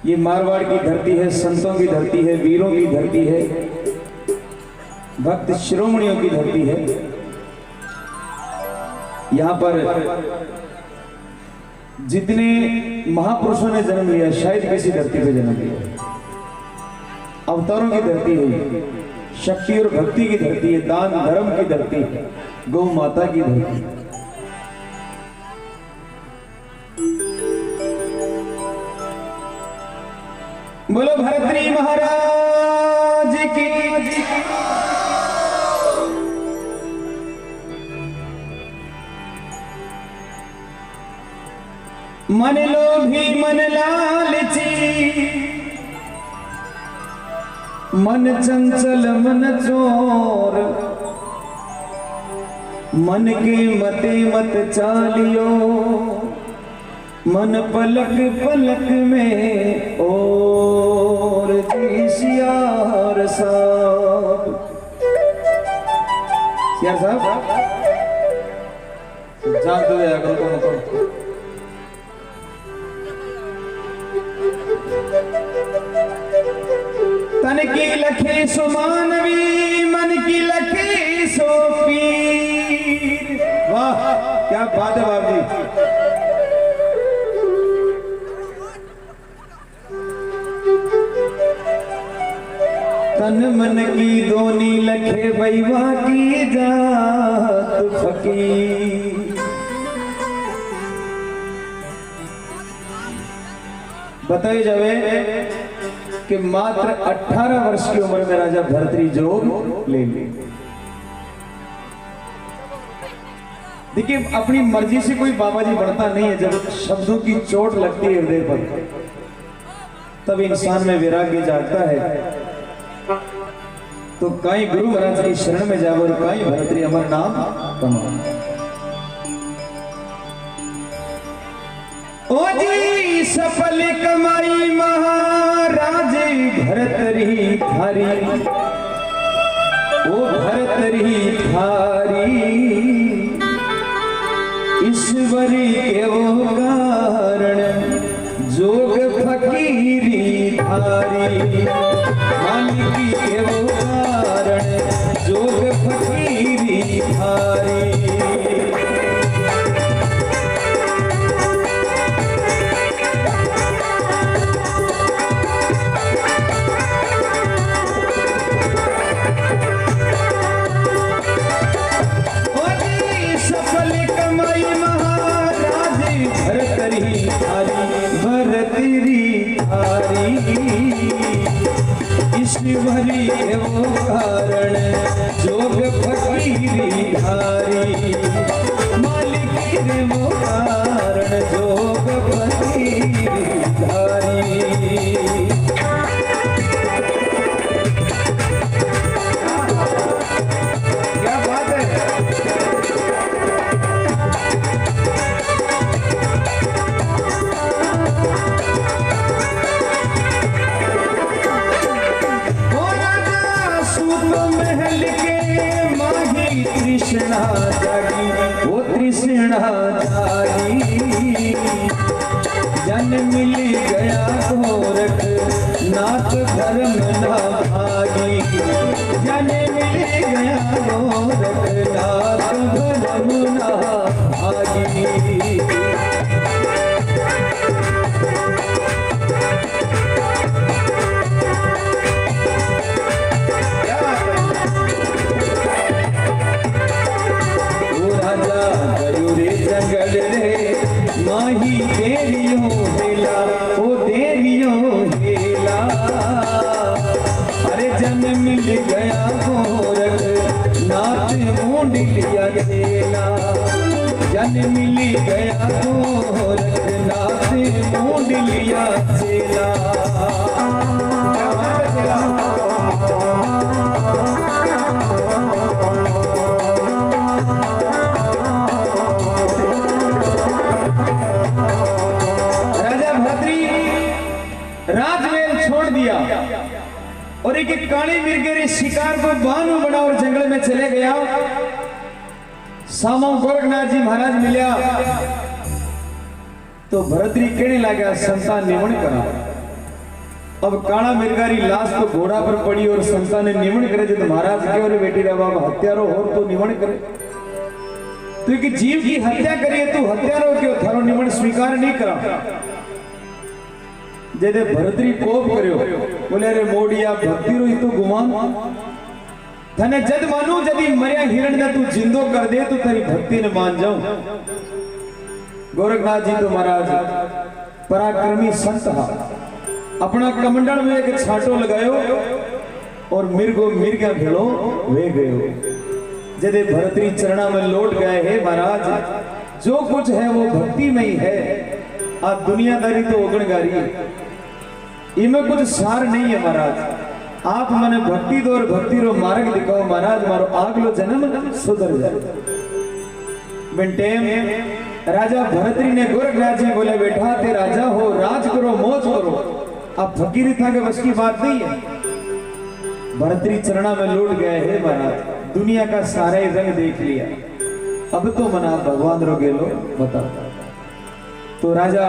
ये मारवाड़ की धरती है, संतों की धरती है, वीरों की धरती है, भक्त शिरोमणियों की धरती है। यहाँ पर जितने महापुरुषों ने जन्म लिया शायद किसी धरती पे जन्म लिया। अवतारों की धरती है, शक्ति और भक्ति की धरती है, दान धर्म की धरती है, गौ माता की धरती है। बोलो भरतरी महाराज की। मन लोभी मन लालची, मन चंचल मन चोर, मन के मते मत चालियो, मन पलक पलक में और सियार साहब। सियार साहब जान दो या करो तन की लखे सो मानवी, मन की लखे सो पीर। वाह क्या बात है बाबू जी। तन मन की दोनी लखे बैवा की जात फकीर। बताए जावे कि मात्र 18 वर्ष की उम्र में राजा भरतरी जोग ले ली। देखिए अपनी मर्जी से कोई बाबा जी बढ़ता नहीं है। जब शब्दों की चोट लगती है हृदय पर तब इंसान में वैराग्य जागता है। तो कहीं गुरु महाराज की शरण में जाओ और कहीं भरतरी अमर नाम कमाओ। ओ जी सफल कमाई महाराज भरतरी थारी, ओ भरतरी थारी, ईश्वरी के वो कारण जोग फकीरी धारी। मालिकी के वो कारण जोग फकीरी धारी। ईश्वरी के वो कारण जोग फकीरी धारी। मालिकी के वो कारण जोग फकीरी धारी। क्या बात है। तृष्णा जागी, वो तृष्णा जागी, जन मिल गया गोरख नाथ धर्म ना भागी। जन मिल गया गोरख नाथ धर्म ना भागी। जंगल रे माही देरियों हेला, ओ देरियों हेला। अरे जन मिल गया गोरख नाथ मूंड लिया चेला। जन मिल गया गोरख नाथ मूंड लिया चेला। राजमहल छोड़ दिया और एक काली मिर्गे शिकार को बानू बना और जंगल में चले गया। सामो गोरखनाथ जी महाराज मिलिया तो भरतरी कहने लगा संतान निमण करा। अब काला मिर्गारी लाश तो घोड़ा पर पड़ी और संता ने निमण करे जो महाराज के और बेटी रा बाबा हत्यारो हो तो निमण करे तो कि जीव की हत्या करिए तू हत्यारो क्यों थारो निमण स्वीकार नहीं करा जेदे भरतरी कोप करियो बोले अरे मोड़िया भक्ति रो तो गुमान थने जद मानू जदी मरिया हिरण ने तू जिंदो कर दे तो तेरी भक्ति ने मान जाऊं। गोरखनाथ जी तो महाराज पराक्रमी संत हा अपना कमंडल में एक छाटो लगायो और मिर्गो मिर्गा भेड़ो वे गयो जदे भरतरी चरणा में लौट गए हे महाराज जो कुछ है वो भक्ति में ही है आ दुनियादारी तो ओगणगारी है इनमें कुछ सार नहीं है महाराज आप मने भक्ति दो और भक्ति रो मार्ग दिखाओ महाराज मारो आगलो जन्म सुधर जाए। बिंटेम राजा भरतरी ने गोरखनाथ जी बोले बेटा ते राजा हो राज करो मौज करो अब फकीरी था के बस की बात नहीं है। भरतरी चरणा में लौट गए हे महाराज दुनिया का सारा ही रंग देख लिया अब तो मना भगवान रो गेलो बताओ। तो राजा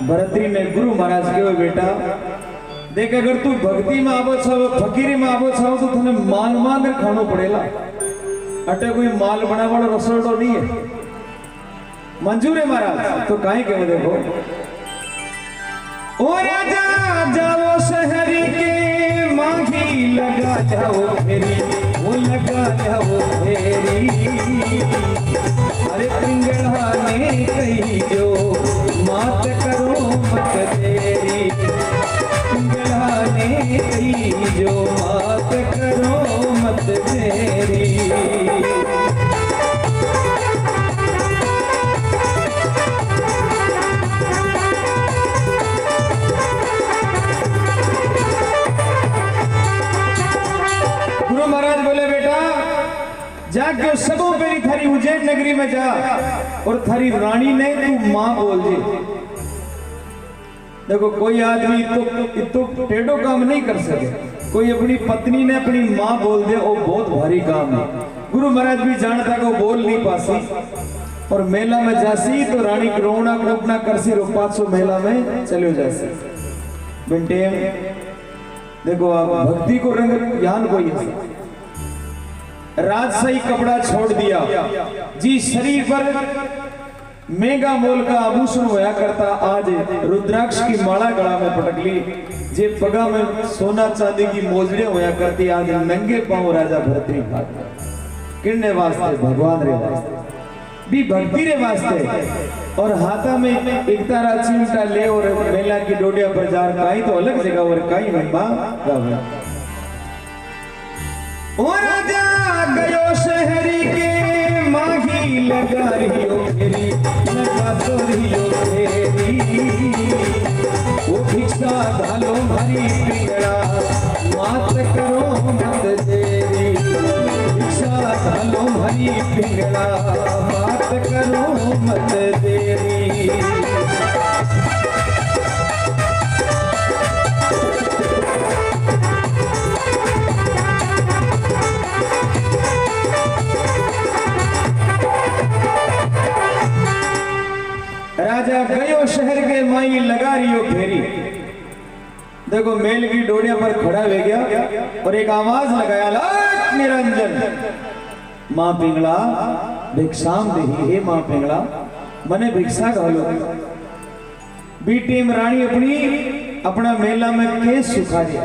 भरतरी ने गुरु महाराज के वो बेटा देख अगर तू भक्ति में आवो छो फकीरी में आवो छो तो तने मान मान कर खानो पड़ेला अटे कोई माल बना वाला रसोड़ो नहीं है मंजूर है महाराज। तो काहे के देखो ओ राजा जाओ शहर के मांगी लगा जाओ फेरी वो लगा जाओ फेरी अरे पिंगला ने कही जो मात करो मत देरी पिंगला ने कही जो मात करो मत देरी। जाके सबों पेरी थारी उज्जैन नगरी में जा और थारी रानी ने तू मां बोल दे। देखो कोई आदमी तो टेढ़ो काम नहीं कर सके कोई अपनी पत्नी ने अपनी मां बोल दे वो बहुत भारी काम है। गुरु महाराज भी जानता कि वो बोल नहीं पासी और मेला में जासी तो रानी करोना कोपना करसी रो 500 मेला में चलो जासी। बिंटे देखो आप भक्ति को रंग ज्ञान को ही राजशाही कपड़ा छोड़ दिया जी शरीर पर मेगा मोल का आभूषण होया करता आज रुद्राक्ष की माला गला में पटक ली जे पगा में सोना चांदी की मोजड़े होया करती आज नंगे पांव राजा भरतरी भाग किरने वास्ते भगवान रे वास्ते भी भक्ति रे वास्ते और हाथा में एक तारा चिमटा ले और मेला की डोडिया पर जार काई तो अलग जगह और काई महिमा गावे। ओ राजा गयो शहरी के माही लगा रियो फेरी लगा तो रियो फेरी वो भिक्षा धालो भरी पिंगड़ा मात करो मत देरी भिक्षा धालो भरी पिंगड़ा मात करो मत देरी। राजा गयो शहर के माई लगा रियो फेरी देखो मेल की डोडिया पर खड़ा हो गया और एक आवाज लगाया लाट निरंजन मां पिंगला भिक्षाम देही हे मां पिंगला मने भिक्षा घालो। बीटीम रानी अपना मेला में केस सुखारी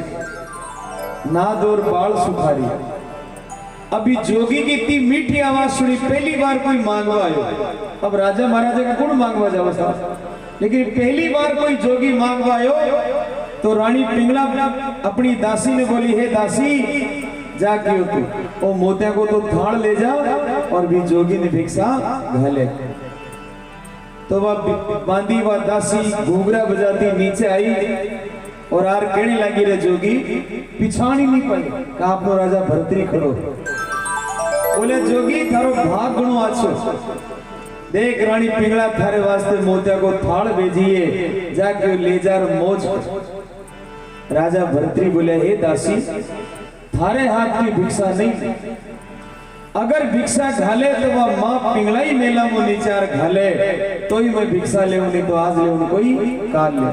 नाद और बाल सुखारी अभी जोगी की इतनी मीठी आवाज सुनी पहली बार कोई मांगवा आयो। अब राजा महाराजा का कौन मांगवा जाओ साहब लेकिन पहली बार कोई जोगी मांगवा आयो तो रानी पिंगला अपनी दासी ने बोली हे दासी जाके तू ओ मोतिया को तो थाड़ ले जा और भी जोगी ने भिक्षा घाले। तो वह बांधी व दासी घूंघरा बजाती नीचे आई और आर कहने लगी रे जोगी पिछाड़ी नहीं पाई का आपनो राजा भरतरी खड़ो बोले जोगी थारो भाग गणो आछो देख रानी पिंगला थारे वास्ते मोतिया को थाल भेजिए जाके ले जा मौज। राजा भरतरी बोले हे दासी थारे हाथ की भिक्षा नहीं अगर भिक्षा घाले तो वह मां पिंगला ही मेला में नीचार घाले तो ही मैं भिक्षा ले तो आज ले कोई काल ले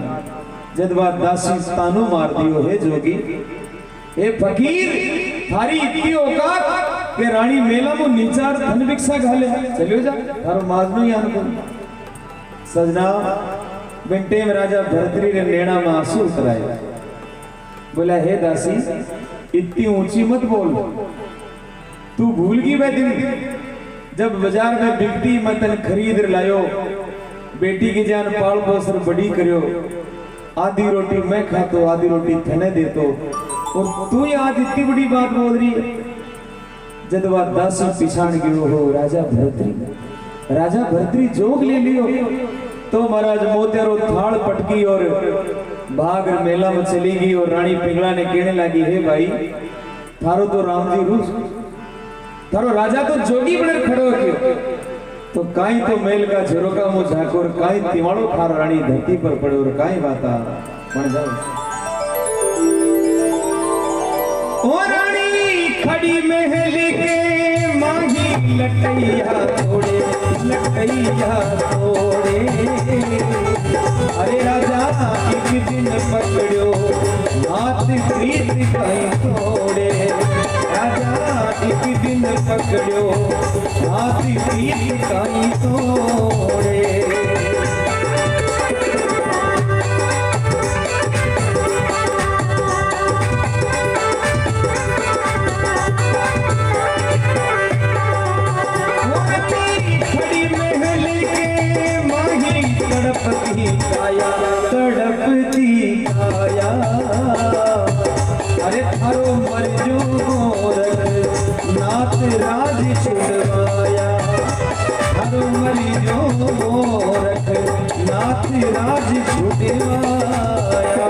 जद बात दासी तानू मार दियो हे जोगी हे फकीर थारी इतनी औकात के रानी मेला मु निचार धन भिक्षा घाले चलियो जा थारो माजनो यान को सजना बिंटे में राजा भरतरी ने नैना में आंसू उतराए बोला हे दासी इतनी ऊंची मत बोल तू भूल गई वह दिन जब बाजार में बिकती मैं तन खरीद लायो बेटी की जान पाल पोसर बड़ी करियो आधी रोटी मैं खातो आधी रोटी थने देतो और तू ही आज इतनी बड़ी बात बोल रही है जब बात दासी पिछाड़ गयो हो राजा भरतरी जोग ले लियो तो महाराज मोतियारो थाल पटकी और भाग मेला में चली गई और रानी पिंगला ने कहने लगी हे भाई थारो तो राम जी रूस थारो राजा तो जोगी बने खड़ो कियो तो काई तो मेल का झरोका मु झाकोर काई तिवाड़ो थार रानी धरती पर पड़े और काई बाता बन जाओ ओ रानी खड़ी महल के माही लटैया तोड़े अरे राजा एक दिन पकड़ो हाथ प्रीत काई तोड़े राजा एक दिन पकड़ो हाथ प्रीत काई तोड़े तड़पती काया अरे थारो मरजो गोरख नाथ राज छुड़वाया थारो मरजो गोरख नाथ राज छुड़वाया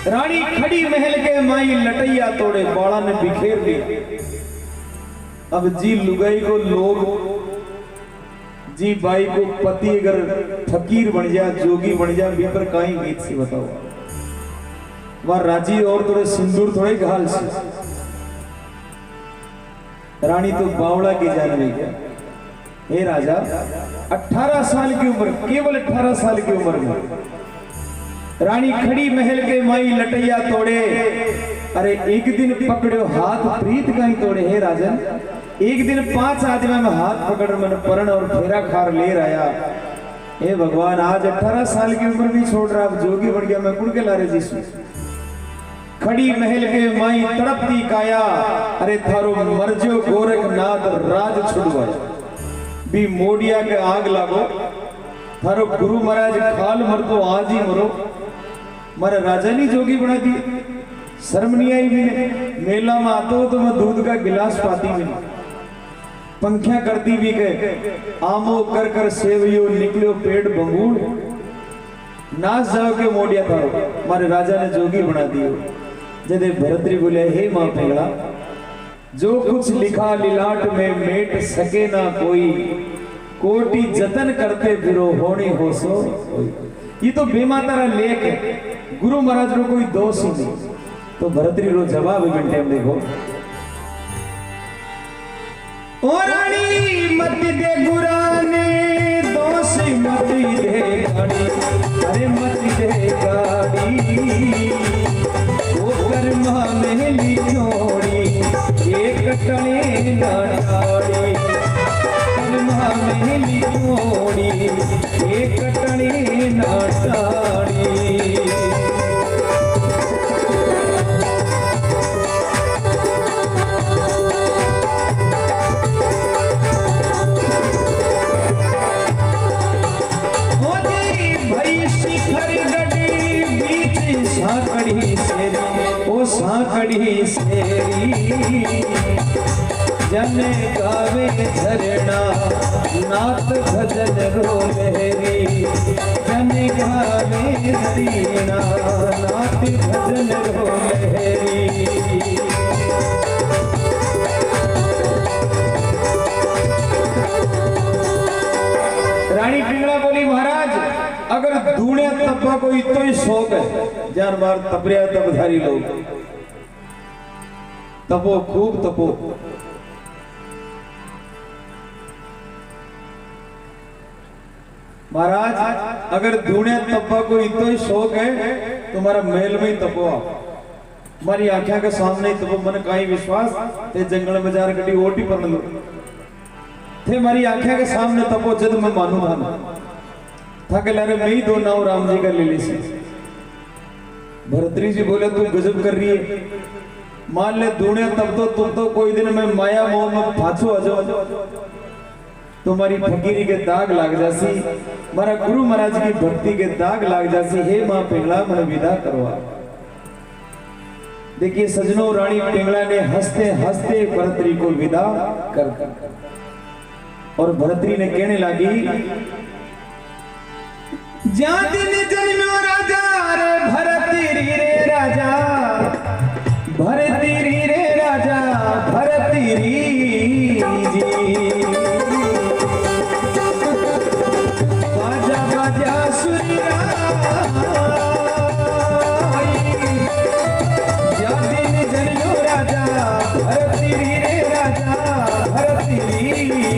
रानी खड़ी महल के माई लटैया तोड़े बाड़ा ने बिखेर दिया अब जी लुगाई को लोग जी बाई को पति अगर फकीर बन जा जोगी बन जा भी पर काई गीत से बताओ वह राजी और थोड़े सिंदूर थोड़े घाल से रानी तो बावड़ा की जान में गया हे राजा 18 साल की उम्र केवल 18 साल की उम्र में रानी खड़ी महल के माई लटैया तोड़े अरे एक दिन पकड़ो हाथ प्रीत का ही तोड़े हे राजन एक दिन 5 आदमी में हाथ पकड़ मन परण और फेरा खार ले आया हे भगवान आज 18 साल की उम्र भी छोड़ रहा अब जोगी बन गया मैं कुड़ के लारे जी खड़ी महल के माई तड़पती काया अरे थारो मरजो गोरखनाथ राज छुड़वाया भी मोडिया के आग लागो थारो गुरु महाराज खाल मर तो आज ही मरो मारा राजा नहीं जोगी बना दी शर्म नहीं आई भी मेला में आते हो तो मैं दूध का गिलास पाती भी पंखिया करती भी गए आमो कर कर सेवियो निकलो पेट बंगूड़ नाच जाओ के मोडिया था हमारे राजा ने जोगी बना दियो जदे भरतरी बोले हे मां पिंगला जो कुछ लिखा लिलाट में मेट सके ना कोई कोटि जतन करते फिरो होने हो सो ये तो बेमातारा लेख है गुरु महाराज रो कोई दोष ही नहीं तो भरतरी रो जवाब घंटे में देखो ओ रानी मत दे गुराने दोष मत दे गाड़ी अरे मत दे गाड़ी ओ कर्मा में लिखोड़ी एक टने ना डाड़ी कर्मा में लिखोड़ी एक टने ना डाड़ी साकड़ी सेरी जन गावे झरना नाथ भजन रो लहरी जन गावे झरना नाथ भजन रो लहरी रानी पिंगला बोली महाराज अगर धूणिया तपा को इतना ही शौक है जान बार तपरिया तपधारी लोग तपो खूब तपो महाराज अगर दुनिया तब्बा को इतो ही शौक है तो हमारा महल में ही तपो आप, हमारी आंखें के सामने ही तपो, मन का ही विश्वास ते जंगल में जार गड्डी ओटी पर लो थे हमारी आंखें के सामने तपो, जद मैं मानू था कि लारे मैं ही दो नाव राम जी का ले ली सी। भरतरी जी बोले तू गजब कर रही है, मान ले दुनिया तब तो तुम तो कोई दिन में माया मोह में फांसो आ जाओ, तुम्हारी फकीरी के दाग लाग जासी, मारा गुरु महाराज की भक्ति के दाग लाग जासी, हे मां पिंगला मन विदा करवा। देखिए सजनों, रानी पिंगला ने हंसते हंसते भरतरी को विदा कर और भरतरी ने कहने लगी, जा दिन जन्मो राजा रे भरतरी रे राजा, भरतरी रे राजा, भरतरी जी बाजा बाजा सुरिया, जा दिन जन्मो राजा भरतरी रे राजा, भरतरी जी।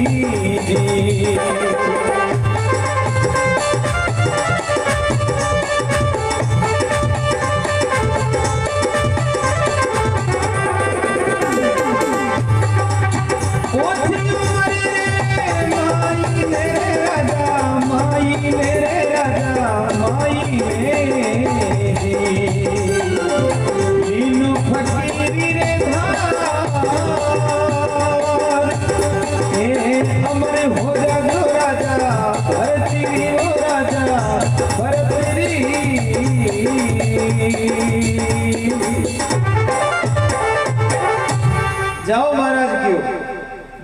जाओ महाराज क्यों,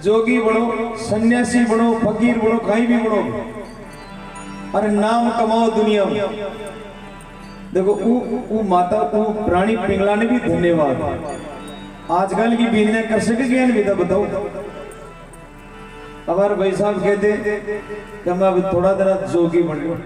जोगी बनो, सन्यासी बनो, फकीर बनो, कहीं भी बनो, अरे नाम कमाओ दुनिया में। देखो वो माता को प्राणी पिंगला ने भी धन्यवाद, आजकल की बीने कर सके ज्ञान विदा बताओ। हमारे भाई साहब कहते कि मैं अभी थोड़ा देर जोगी बन गया,